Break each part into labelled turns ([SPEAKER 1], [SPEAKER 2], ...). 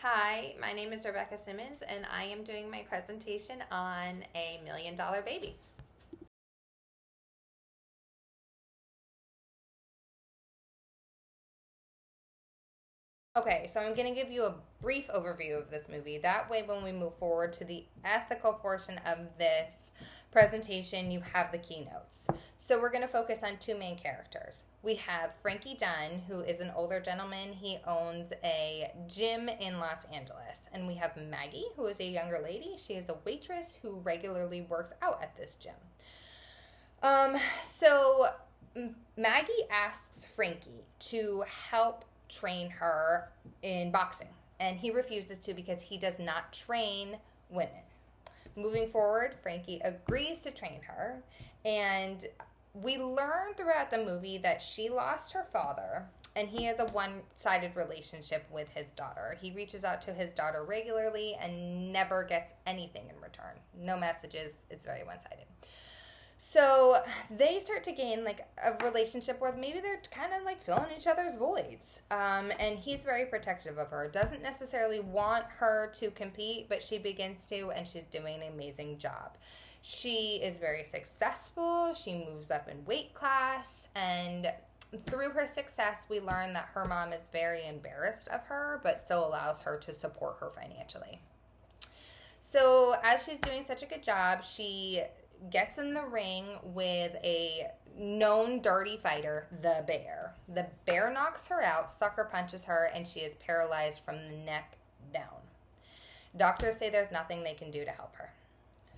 [SPEAKER 1] Hi, my name is Rebecca Simmons, and I am doing my presentation on A Million Dollar Baby. Okay, so I'm going to give you a brief overview of this movie. That way, when we move forward to the ethical portion of this presentation, you have the keynotes. So, we're going to focus on two main characters. We have Frankie Dunn, who is an older gentleman. He owns a gym in Los Angeles. And we have Maggie, who is a younger lady. She is a waitress who regularly works out at this gym. So Maggie asks Frankie to help train her in boxing, and he refuses to because he does not train women. Moving forward, Frankie agrees to train her, and we learn throughout the movie that she lost her father and he has a one sided relationship with his daughter. He reaches out to his daughter regularly and never gets anything in return. No messages, it's very one sided. So they start to gain like a relationship where maybe they're kind of like filling each other's voids. And he's very protective of her. Doesn't necessarily want her to compete, but she begins to, and she's doing an amazing job. She is very successful. She moves up in weight class, and through her success, we learn that her mom is very embarrassed of her, but still allows her to support her financially. So, as she's doing such a good job, she gets in the ring with a known dirty fighter, the Bear. The Bear knocks her out, sucker punches her, and she is paralyzed from the neck down. Doctors say there's nothing they can do to help her.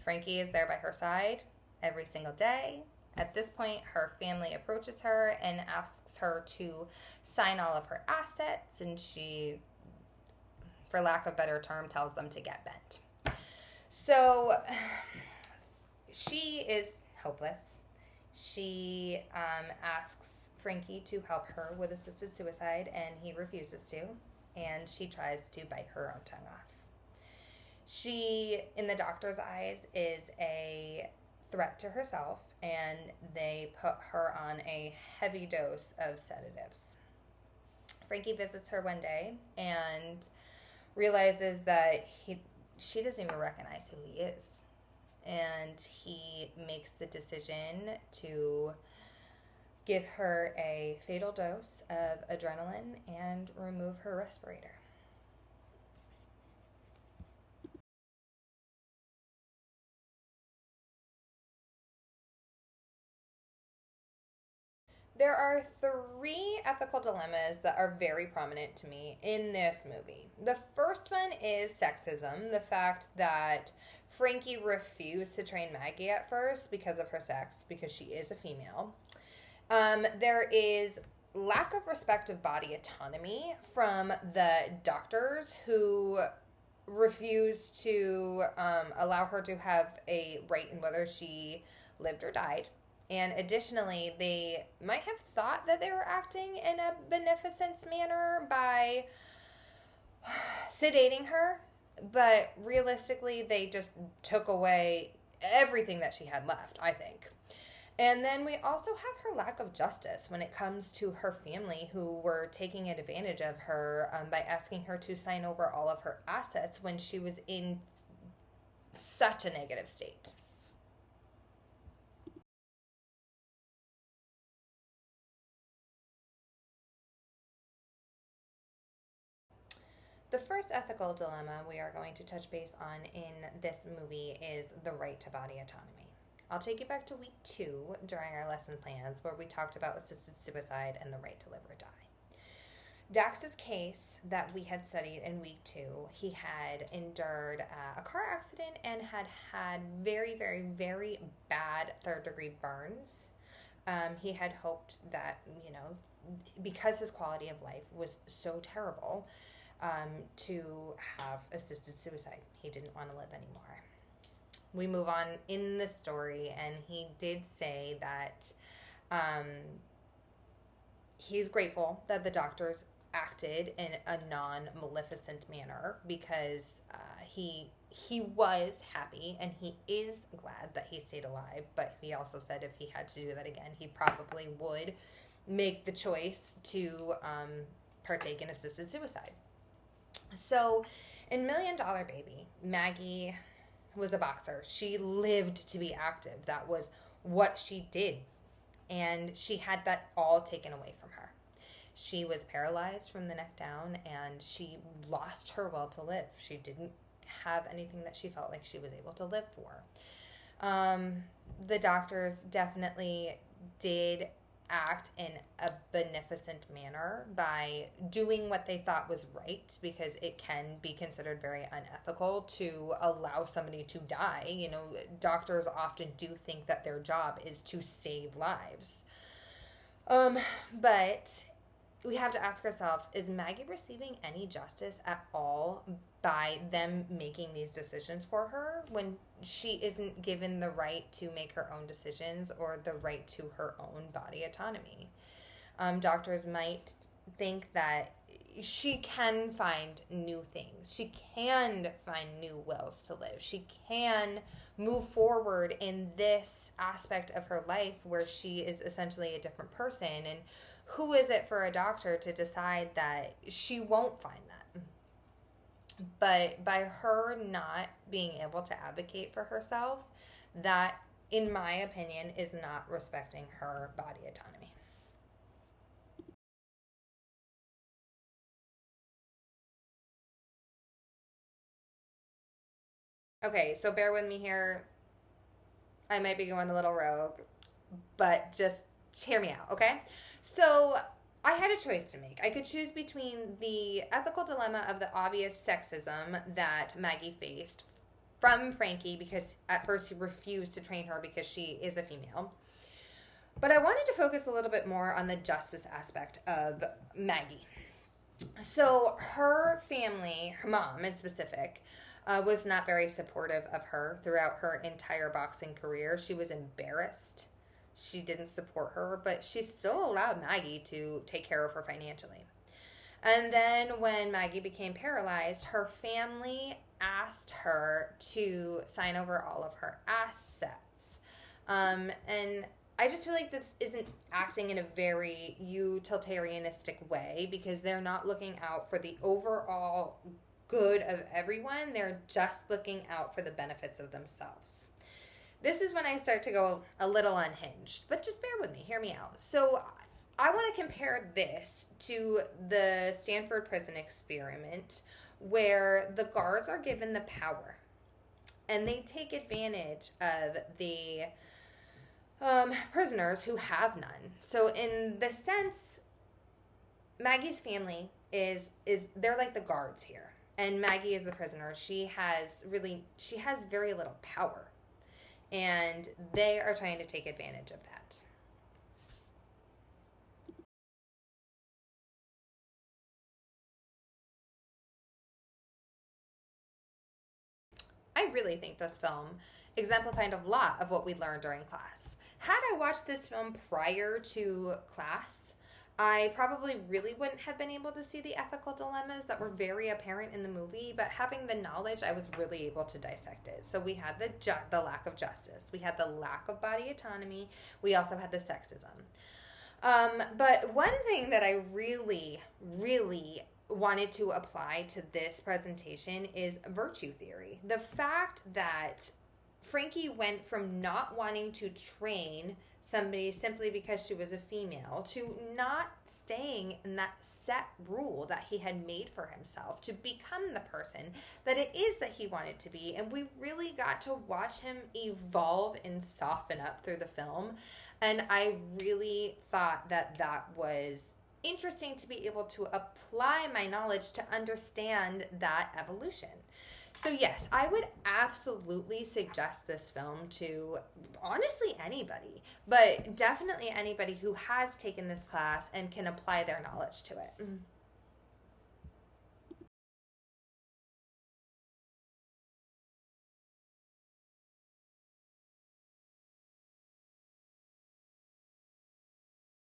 [SPEAKER 1] Frankie is there by her side every single day. At this point, her family approaches her and asks her to sign all of her assets, and she, for lack of a better term, tells them to get bent. So she is hopeless. She asks Frankie to help her with assisted suicide, and he refuses to. And she tries to bite her own tongue off. She, in the doctor's eyes, is a threat to herself, and they put her on a heavy dose of sedatives. Frankie visits her one day and realizes that she doesn't even recognize who he is. And he makes the decision to give her a fatal dose of adrenaline and remove her respirator. There are three ethical dilemmas that are very prominent to me in this movie. The first one is sexism, the fact that Frankie refused to train Maggie at first because of her sex, because she is a female. There is lack of respect of body autonomy from the doctors who refuse to allow her to have a right in whether she lived or died. And additionally, they might have thought that they were acting in a beneficence manner by sedating her, but realistically, they just took away everything that she had left, I think. And then we also have her lack of justice when it comes to her family, who were taking advantage of her by asking her to sign over all of her assets when she was in such a negative state. The first ethical dilemma we are going to touch base on in this movie is the right to body autonomy. I'll take you back to week 2 during our lesson plans where we talked about assisted suicide and the right to live or die. Dax's case that we had studied in week 2, he had endured a car accident and had very, very, very bad third-degree burns. He had hoped that, because his quality of life was so terrible, to have assisted suicide. He didn't want to live anymore. We move on in the story, and he did say that he's grateful that the doctors acted in a non-maleficent manner because he was happy and he is glad that he stayed alive, but he also said if he had to do that again, he probably would make the choice to partake in assisted suicide. So in Million Dollar Baby, Maggie was a boxer. She lived to be active. That was what she did. And she had that all taken away from her. She was paralyzed from the neck down, and she lost her will to live. She didn't have anything that she felt like she was able to live for. The doctors definitely did act in a beneficent manner by doing what they thought was right, because it can be considered very unethical to allow somebody to die. You know, doctors often do think that their job is to save lives. But we have to ask ourselves, is Maggie receiving any justice at all by them making these decisions for her when she isn't given the right to make her own decisions or the right to her own body autonomy? Doctors might think that she can find new things. She can find new wills to live. She can move forward in this aspect of her life where she is essentially a different person. And who is it for a doctor to decide that she won't find that? But by her not being able to advocate for herself, that, in my opinion, is not respecting her body autonomy. Okay, so bear with me here. I might be going a little rogue, but just hear me out, okay? So I had a choice to make. I could choose between the ethical dilemma of the obvious sexism that Maggie faced from Frankie, because at first he refused to train her because she is a female. But I wanted to focus a little bit more on the justice aspect of Maggie. So her family, her mom in specific, was not very supportive of her throughout her entire boxing career. She was embarrassed. She didn't support her, but she still allowed Maggie to take care of her financially. And then when Maggie became paralyzed, her family asked her to sign over all of her assets. And I just feel like this isn't acting in a very utilitarianistic way, because they're not looking out for the overall good of everyone. They're just looking out for the benefits of themselves. This is when I start to go a little unhinged, but just bear with me, hear me out. So I want to compare this to the Stanford prison experiment, where the guards are given the power and they take advantage of the prisoners who have none. So in the sense, Maggie's family is they're like the guards here, and Maggie is the prisoner. She has very little power, and they are trying to take advantage of that. I really think this film exemplified a lot of what we learned during class. Had I watched this film prior to class, I probably really wouldn't have been able to see the ethical dilemmas that were very apparent in the movie, but having the knowledge, I was really able to dissect it. So we had the lack of justice, we had the lack of body autonomy, we also had the sexism. But one thing that I really, really wanted to apply to this presentation is virtue theory. The fact that Frankie went from not wanting to train somebody simply because she was a female to not staying in that set rule that he had made for himself to become the person that it is that he wanted to be. And we really got to watch him evolve and soften up through the film. And I really thought that that was interesting to be able to apply my knowledge to understand that evolution. So yes, I would absolutely suggest this film to honestly anybody, but definitely anybody who has taken this class and can apply their knowledge to it.